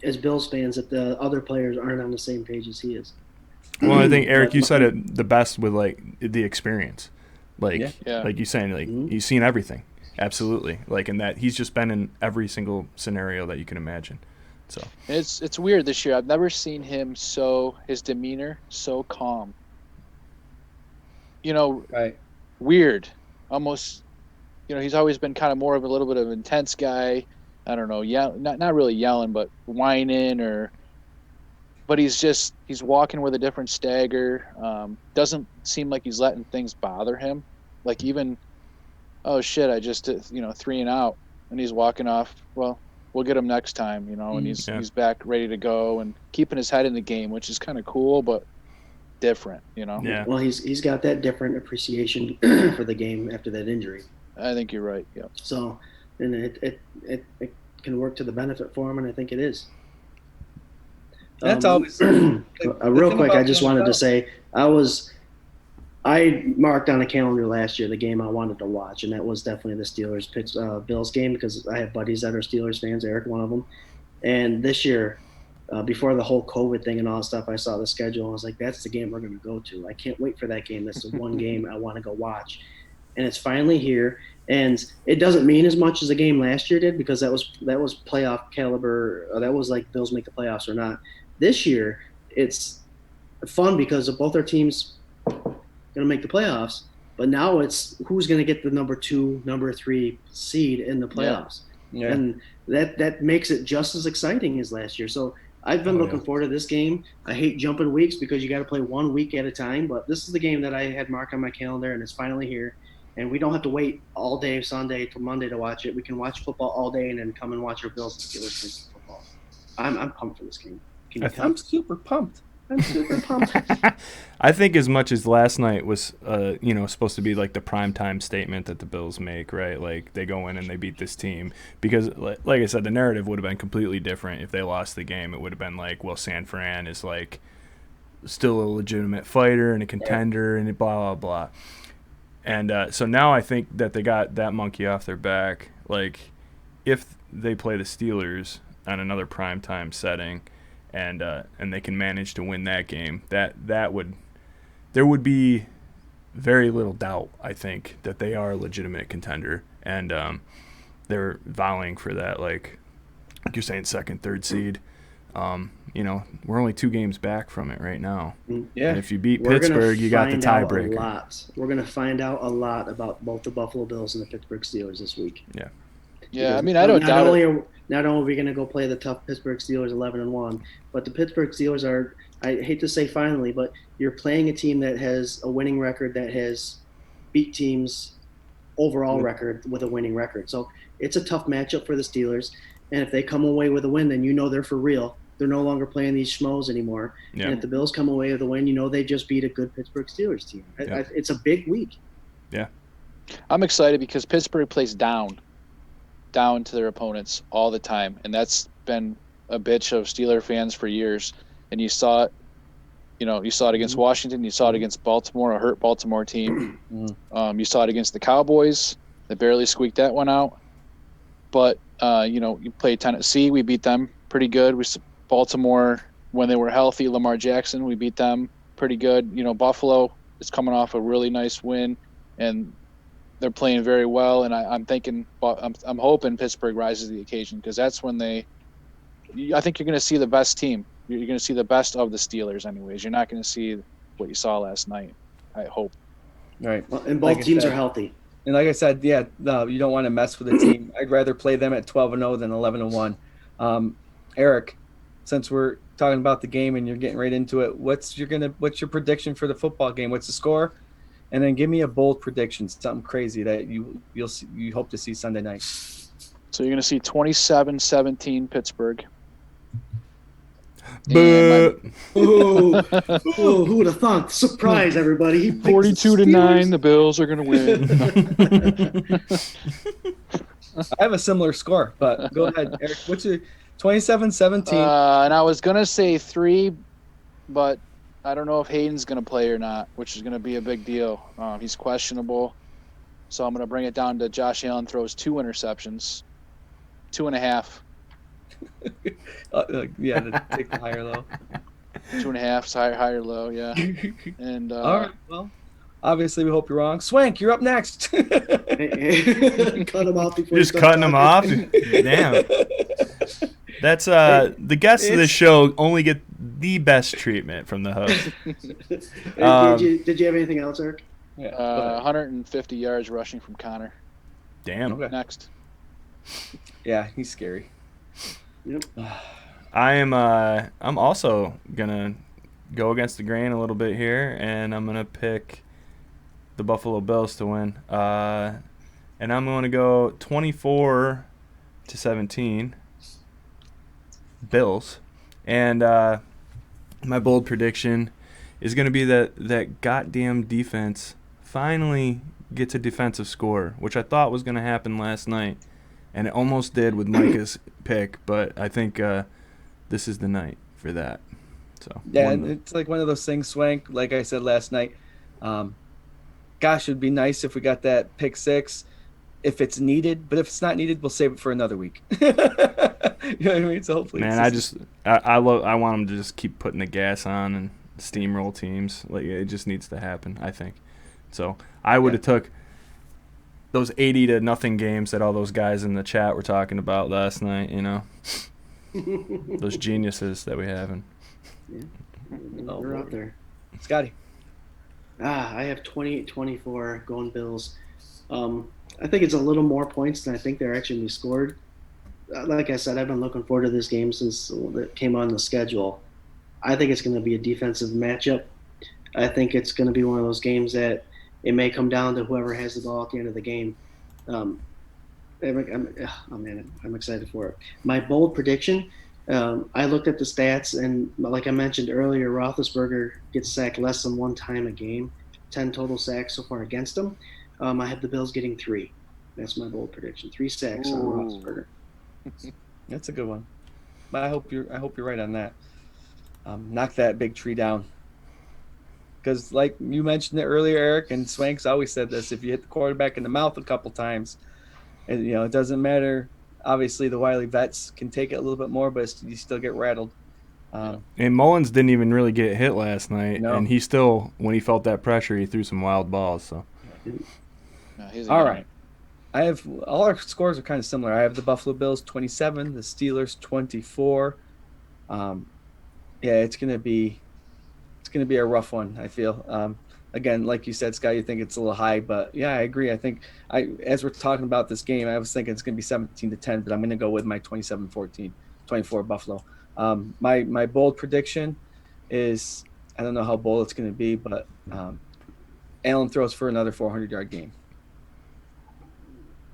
as Bills fans, that the other players aren't on the same page as he is. Well, I think Eric, you said it the best with like the experience, like you're saying, like he's seen everything, absolutely, like in that he's just been in every single scenario that you can imagine. So it's weird this year. I've never seen him his demeanor so calm. Right. Weird, almost. He's always been kind of more of a little bit of an intense guy. I don't know, not really yelling, but whining but he's walking with a different stagger. Doesn't seem like he's letting things bother him. Like even, oh shit, I just did, 3 and out, and he's walking off. Well, we'll get him next time, and he's back ready to go and keeping his head in the game, which is kind of cool, but different, Yeah. Well, he's got that different appreciation for the game after that injury. I think you're right. Yeah. So, and it can work to the benefit for him, and I think it is. That's always real quick. I just wanted to say I marked on a calendar last year the game I wanted to watch, and that was definitely the Steelers Bills game because I have buddies that are Steelers fans. Eric, one of them. And this year, before the whole COVID thing and all that stuff, I saw the schedule and I was like, "That's the game we're going to go to. I can't wait for that game. That's the one game I want to go watch." And it's finally here, and it doesn't mean as much as the game last year did because that was playoff caliber. That was like Bills make the playoffs or not. This year, it's fun because of both our teams going to make the playoffs, but now it's who's going to get the number 2, number 3 seed in the playoffs. Yeah. And that makes it just as exciting as last year. So I've been looking forward to this game. I hate jumping weeks because you got to play 1 week at a time, but this is the game that I had marked on my calendar, and it's finally here. And we don't have to wait all day Sunday till Monday to watch it. We can watch football all day and then come and watch our Bills and Steelers football. I'm pumped for this game. I'm super pumped. I think as much as last night was, supposed to be like the primetime statement that the Bills make, right? Like they go in and they beat this team because, like I said, the narrative would have been completely different if they lost the game. It would have been like, well, San Fran is like still a legitimate fighter and a contender and blah, blah, blah. And so now I think that they got that monkey off their back. Like if they play the Steelers on another primetime setting, and they can manage to win that game, there would be very little doubt, I think, that they are a legitimate contender, and they're vying for that, like you're saying, 2nd, 3rd seed. We're only 2 games back from it right now. Yeah. And if you beat Pittsburgh, you got the tiebreaker. We're going to find out a lot about both the Buffalo Bills and the Pittsburgh Steelers this week. Yeah. Yeah, I mean, I don't doubt it. Not only are we going to go play the tough Pittsburgh Steelers 11-1, but the Pittsburgh Steelers are, I hate to say finally, but you're playing a team that has a winning record that has beat teams overall record with a winning record. So it's a tough matchup for the Steelers. And if they come away with a win, then they're for real. They're no longer playing these schmoes anymore. Yeah. And if the Bills come away with a win, they just beat a good Pittsburgh Steelers team. Yeah. It's a big week. Yeah. I'm excited because Pittsburgh plays down to their opponents all the time, and that's been a bitch of Steeler fans for years. And you saw it, you saw it against Washington, you saw it against Baltimore, a hurt Baltimore team. You saw it against the Cowboys. They barely squeaked that one out. But you played Tennessee, we beat them pretty good. Baltimore, when they were healthy, Lamar Jackson, we beat them pretty good. Buffalo is coming off a really nice win, and they're playing very well, and I'm hoping Pittsburgh rises to the occasion because that's when I think you're going to see the best team You're going to see the best of the Steelers, anyways. You're not going to see what you saw last night. I hope. Right. Well, and both Like I teams said- are healthy. And like I said, no, you don't want to mess with a team. I'd rather play them at 12-0 than 11-1. Eric, since we're talking about the game and you're getting right into it, what's your prediction for the football game? What's the score? And then give me a bold prediction, something crazy that you hope to see Sunday night. So you're going to see 27-17 Pittsburgh. Boo. Ooh, who would have thought? Surprise, everybody. He picked the 42-9, the Bills are going to win. I have a similar score, but go ahead, Eric. What's your 27-17? And I was going to say 3, but I don't know if Hayden's going to play or not, which is going to be a big deal. He's questionable. So I'm going to bring it down to Josh Allen throws 2 interceptions, 2.5. Take the higher low. 2.5, higher low, yeah. And All right, well, obviously we hope you're wrong. Swank, you're up next. Cut him off before Just cutting them off? Damn. That's the guests of this show only get the best treatment from the host. Did you have anything else, Eric? 150 yards rushing from Connor. Damn. Okay. Next. Yeah, he's scary. Yep. I'm also gonna go against the grain a little bit here, and I'm gonna pick the Buffalo Bills to win. And I'm gonna go 24-17 Bills. And my bold prediction is gonna be that goddamn defense finally gets a defensive score, which I thought was gonna happen last night. And it almost did with Micah's pick, but I think this is the night for that. So Yeah, and it's like one of those things, Swank, like I said last night. Gosh, it'd be nice if we got that pick 6 if it's needed, but if it's not needed, we'll save it for another week. You know what I mean? So hopefully man, I want them to just keep putting the gas on and steamroll teams. Like it just needs to happen, I think. So I would have took those 80-0 games that all those guys in the chat were talking about last night, you know. Those geniuses that we have. Yeah. Oh, We're Lord. out there. Scotty. I have 28-24 going Bills. I think it's a little more points than I think they're actually going to be scored. Like I said, I've been looking forward to this game since it came on the schedule. I think it's going to be a defensive matchup. I think it's going to be one of those games that it may come down to whoever has the ball at the end of the game. I'm excited for it. My bold prediction, I looked at the stats, and like I mentioned earlier, Roethlisberger gets sacked less than 1 time a game, 10 total sacks so far against him. I have the Bills getting 3. That's my bold prediction. 3 sacks on Roethlisberger. That's a good one. But I hope you're right on that. Knock that big tree down. Because like you mentioned it earlier, Eric, and Swank's always said this, if you hit the quarterback in the mouth a couple times, and it doesn't matter. Obviously, the wily vets can take it a little bit more, but you still get rattled. And Mullins didn't even really get hit last night, No. and he still, when he felt that pressure, he threw some wild balls. So, No, he's All right. I have all our scores are kind of similar. I have the Buffalo Bills 27, the Steelers 24. It's gonna be a rough one, I feel. Again, like you said, Scott, you think it's a little high, but yeah, I agree. I think as we're talking about this game, I was thinking it's gonna be 17-10, but I'm gonna go with my 27-14, 24 Buffalo. My bold prediction is, I don't know how bold it's gonna be, but Allen throws for another 400-yard game.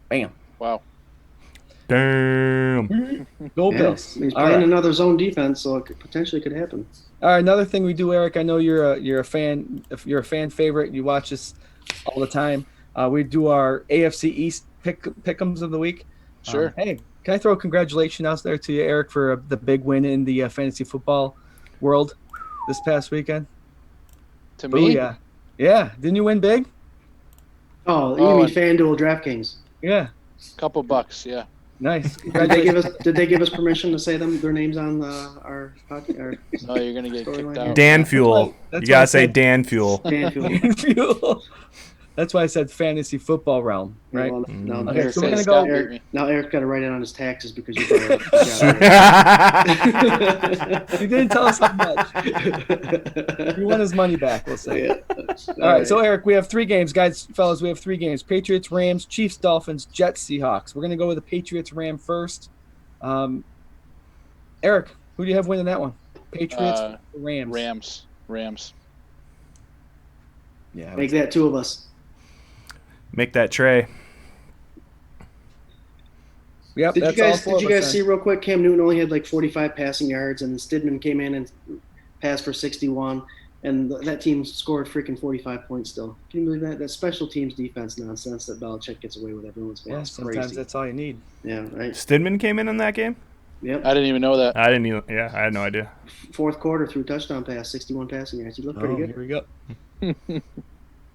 Bam. Wow. damn. Go Yeah, Bills. he's All playing right. another zone defense, so it potentially could happen. All right, another thing we do, Eric. I know you're a fan. If you're a fan favorite, you watch us all the time. We do our AFC East pick'ems of the week. Sure. Hey, can I throw a congratulations out there to you, Eric, for the big win in the fantasy football world this past weekend? To me, Booyah. Yeah. Didn't you win big? Oh, you Oh, mean and- FanDuel DraftKings? Yeah. couple bucks, yeah. Nice. Did they give us permission to say their names on our podcast? No, you're gonna get kicked Storyline. out. Dan Fuel. That's You gotta what I say said. Dan Fuel. Dan Fuel. Fuel. That's why I said fantasy football realm, right? Well, now, Okay, Eric, so we're gonna Scott go. beat me. now Eric got to write it on his taxes because you brought it up. Good job, Eric. He didn't tell us how much. He won his money back, we'll say. Yeah. All right, so Eric, we have 3 games, guys, fellas. We have 3 games: Patriots, Rams, Chiefs, Dolphins, Jets, Seahawks. We're gonna go with the Patriots, Ram first. Eric, who do you have winning that one? Patriots, or Rams. Rams. Yeah, Make that 2 of us. Make that Trey. Yep. Did that's you all guys 4 of us see then. real quick? Cam Newton only had like 45 passing yards, and Stidham came in and passed for 61, and that team scored freaking 45 points still. Can you believe that? That special teams defense nonsense that Belichick gets away with everyone's Yeah, fans. sometimes Crazy. that's all you need. Yeah, right. Stidman came in that game? Yep. I didn't even know that. I didn't even. Yeah, I had no idea. 4th quarter through touchdown pass, 61 passing yards. He looked pretty Here good. we go.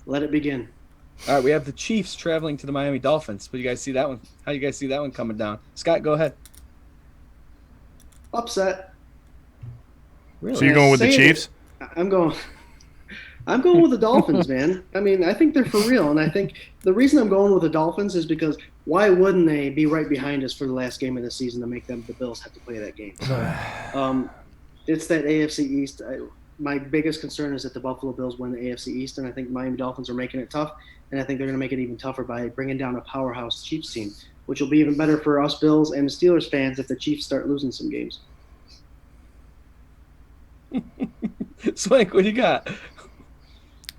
Let it begin. All right, we have the Chiefs traveling to the Miami Dolphins. But you guys see that one? How do you guys see that one coming down? Scott, go ahead. Upset. Really? So you're going with the Say it. Chiefs? I'm going with the Dolphins, man. I mean, I think they're for real, and I think the reason I'm going with the Dolphins is because why wouldn't they be right behind us for the last game of the season to make the Bills have to play that game? So, it's that AFC East. My biggest concern is that the Buffalo Bills win the AFC East, and I think Miami Dolphins are making it tough, and I think they're going to make it even tougher by bringing down a powerhouse Chiefs team, which will be even better for us Bills and the Steelers fans if the Chiefs start losing some games. Swank, what do you got?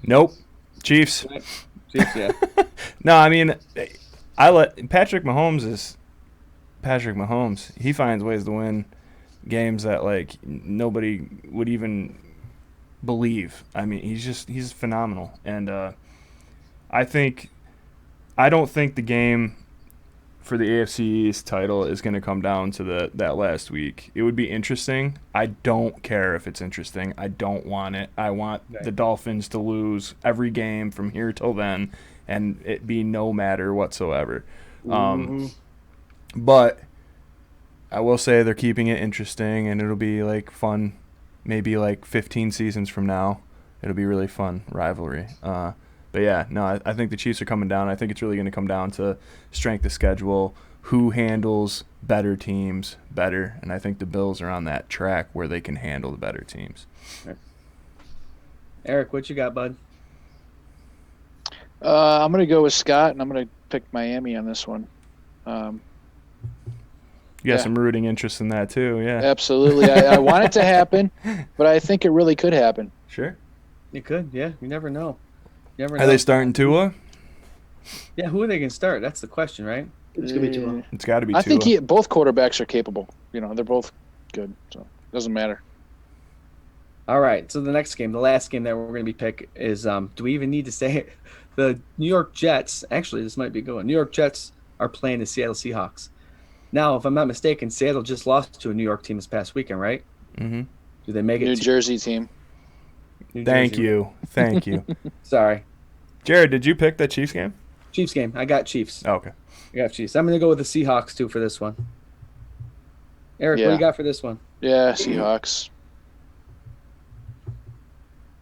Nope. Chiefs. Chiefs, yeah. No, I mean, I let Patrick Mahomes is Patrick Mahomes. He finds ways to win games that like nobody would even believe. I mean, he's phenomenal, and I don't think the game for the AFC East title is going to come down to that last week. It would be interesting. I don't care if it's interesting. I don't want it. I want the Dolphins to lose every game from here till then, and it be no matter whatsoever. But I will say they're keeping it interesting, and it'll be like fun. Maybe like 15 seasons from now, it'll be really fun rivalry. But yeah, no, I think the Chiefs are coming down. I think it's really going to come down to strength of schedule, who handles better teams better, and I think the Bills are on that track where they can handle the better teams. Eric, what you got, bud? I'm going to go with Scott, and I'm going to pick Miami on this one. You got some rooting interest in that too, yeah. Absolutely. I want it to happen, but I think it really could happen. Sure. You could, yeah. You never know. You never know. Are they starting Tua? Yeah, who are they going to start? That's the question, right? It's going to be too long. It's got to be I Tua. think both quarterbacks are capable. You know, they're both good, so it doesn't matter. All right, so the next game, the last game that we're going to be pick is, do we even need to say it? The New York Jets, actually this might be good. New York Jets are playing the Seattle Seahawks. Now, if I'm not mistaken, Seattle just lost to a New York team this past weekend, right? Mm-hmm. Do they make it New to Jersey team. New Thank Jersey? you. Thank you. Sorry. Jared, did you pick that Chiefs game? Chiefs game. I got Chiefs. Oh, okay. I got Chiefs. I'm going to go with the Seahawks, too, for this one. Eric, what do Yeah. you got for this one? Yeah, Seahawks.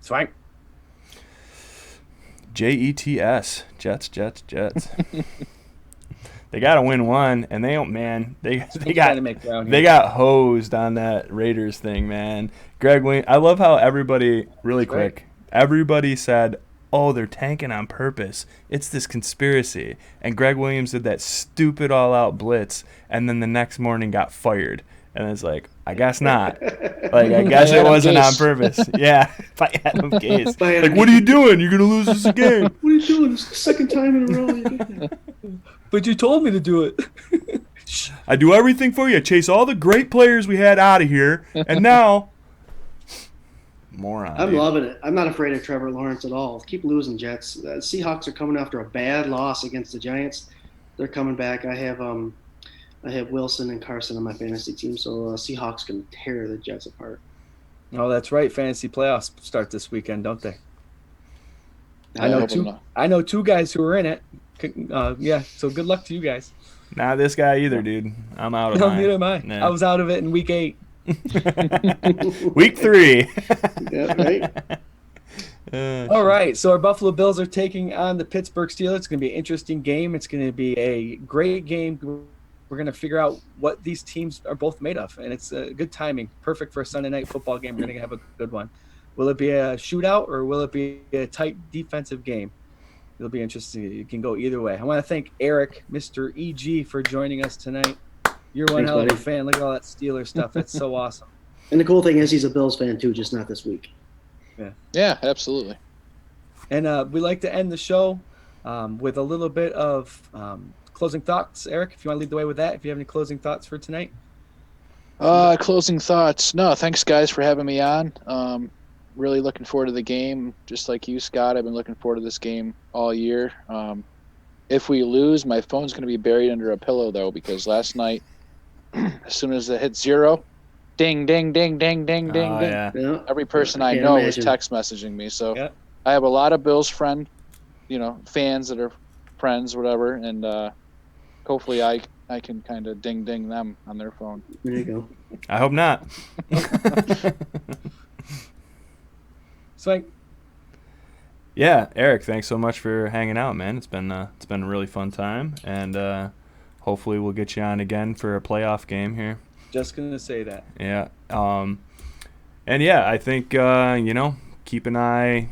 Swank. Jets. Jets. They got to win one, and they don't, man. They trying to make ground they here. got hosed on that Raiders thing, man. Greg Williams, I love how everybody, really That's right. quick, everybody said, oh, they're tanking on purpose. It's this conspiracy. And Greg Williams did that stupid all-out blitz, and then the next morning got fired. And it's like, I guess not. Like, I guess it Adam wasn't on Gase. purpose. Yeah, by Adam Gase. By Like, Adam what are you doing? You're going to lose this game. What are you doing? It's the second time in a row you did that. But you told me to do it. I do everything for you. I chase all the great players we had out of here, and now moron. I'm dude. loving it. I'm not afraid of Trevor Lawrence at all. Keep losing, Jets. Seahawks are coming after a bad loss against the Giants. They're coming back. I have Wilson and Carson on my fantasy team, so Seahawks can tear the Jets apart. Oh, that's right. Fantasy playoffs start this weekend, don't they? I I know hope two. not. I know 2 guys who are in it. Yeah. So good luck to you guys. Not this guy either, dude. I'm out of No, mine. neither am I. Nah. I was out of it in week 8. Week 3. Yeah, right. All right, so our Buffalo Bills are taking on the Pittsburgh Steelers. It's going to be an interesting game. It's going to be a great game. We're going to figure out what these teams are both made of, and it's good timing. Perfect for a Sunday night football game. We're going to have a good one. Will it be a shootout or will it be a tight defensive game? It'll be interesting. It can go either way. I want to thank Eric, Mr. EG, for joining us tonight. You're one Thanks, hell of a buddy. fan. Look at all that Steelers stuff. That's so awesome. And the cool thing is he's a Bills fan too, just not this week. Yeah, absolutely. And we like to end the show with a little bit of closing thoughts. Eric, if you want to lead the way with that, if you have any closing thoughts for tonight. Closing thoughts. No, thanks guys for having me on. Really looking forward to the game. Just like you, Scott, I've been looking forward to this game all year. If we lose, my phone's going to be buried under a pillow though, because last night, as soon as it hit 0, ding, ding, ding, ding, ding, ding, Oh, ding. yeah. Yeah. Every person I can't know imagine. is text messaging me. So Yeah. I have a lot of Bills fans that are friends, whatever, and hopefully I can kind of ding ding them on their phone. There you go. I hope not. Swank. Yeah, Eric, thanks so much for hanging out, man. It's been a really fun time, and hopefully we'll get you on again for a playoff game here. Just going to say that. Yeah. And yeah, I think keep an eye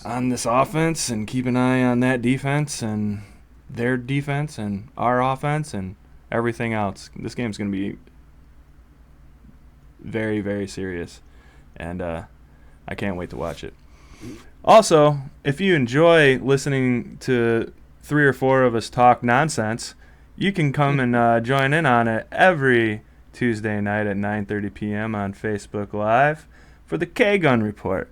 on this offense and keep an eye on that defense and their defense and our offense and everything else. This game's going to be very, very serious, and I can't wait to watch it. Also, if you enjoy listening to 3 or 4 of us talk nonsense, you can come and join in on it every Tuesday night at 9:30 p.m. on Facebook Live for the K-Gun Report.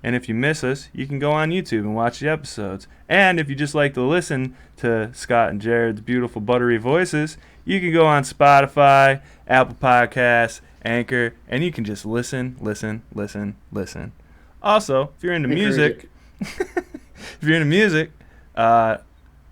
And if you miss us, you can go on YouTube and watch the episodes. And if you just like to listen to Scott and Jarrod's beautiful buttery voices, you can go on Spotify, Apple Podcasts, Anchor, and you can just listen. Also, if you're into music,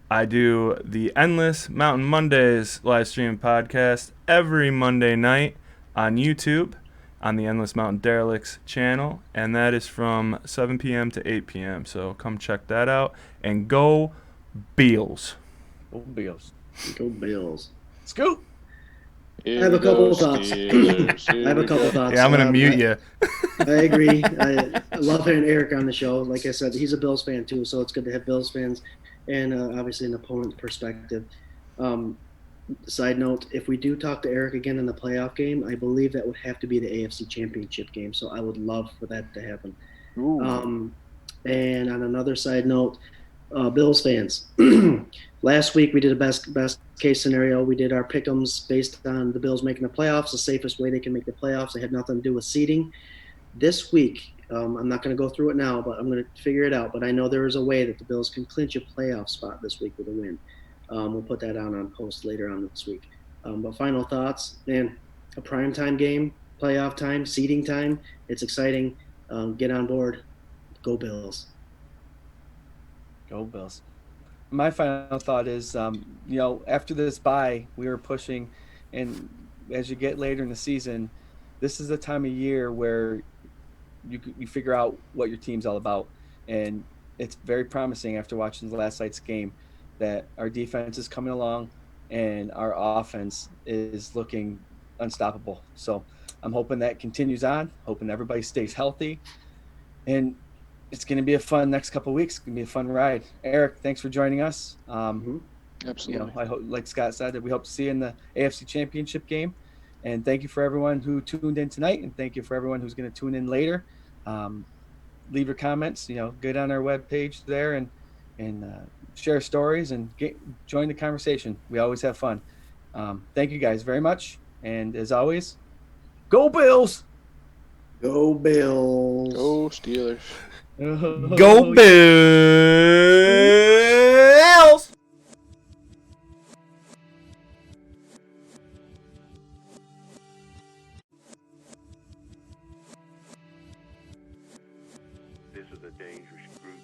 I do the Endless Mountain Mondays live stream podcast every Monday night on YouTube on the Endless Mountain Derelicts channel, and that is from 7 p.m. to 8 p.m. So come check that out, and go Beals. Go Bills. Go Bills. Scoop. I have a couple of thoughts. I have a couple of thoughts. Yeah, I'm going to mute you. I agree. I love having Eric on the show. Like I said, he's a Bills fan too, so it's good to have Bills fans and obviously an opponent perspective. Side note, if we do talk to Eric again in the playoff game, I believe that would have to be the AFC Championship game, so I would love for that to happen. And on another side note, Bills fans, last week we did a best case scenario. We did our pick'ems based on the Bills making the playoffs, the safest way they can make the playoffs. It had nothing to do with seeding. This week, I'm not going to go through it now, but I'm going to figure it out. But I know there is a way that the Bills can clinch a playoff spot this week with a win. We'll put that on post later on this week. But final thoughts, man, a primetime game, playoff time, seeding time. It's exciting. Get on board. Go Bills. Go Bills. My final thought is, after this bye, we were pushing, and as you get later in the season, this is the time of year where you figure out what your team's all about. And it's very promising after watching the last night's game that our defense is coming along and our offense is looking unstoppable. So I'm hoping that continues on, hoping everybody stays healthy. And it's going to be a fun next couple of weeks. It's going to be a fun ride. Eric, thanks for joining us. Absolutely. I hope, like Scott said, that we hope to see you in the AFC Championship game. And thank you for everyone who tuned in tonight, and thank you for everyone who's going to tune in later. Leave your comments. Get on our webpage there and share stories and join the conversation. We always have fun. Thank you guys very much. And as always, go Bills! Go Bills. Go Steelers. Go Bills! This is a dangerous group.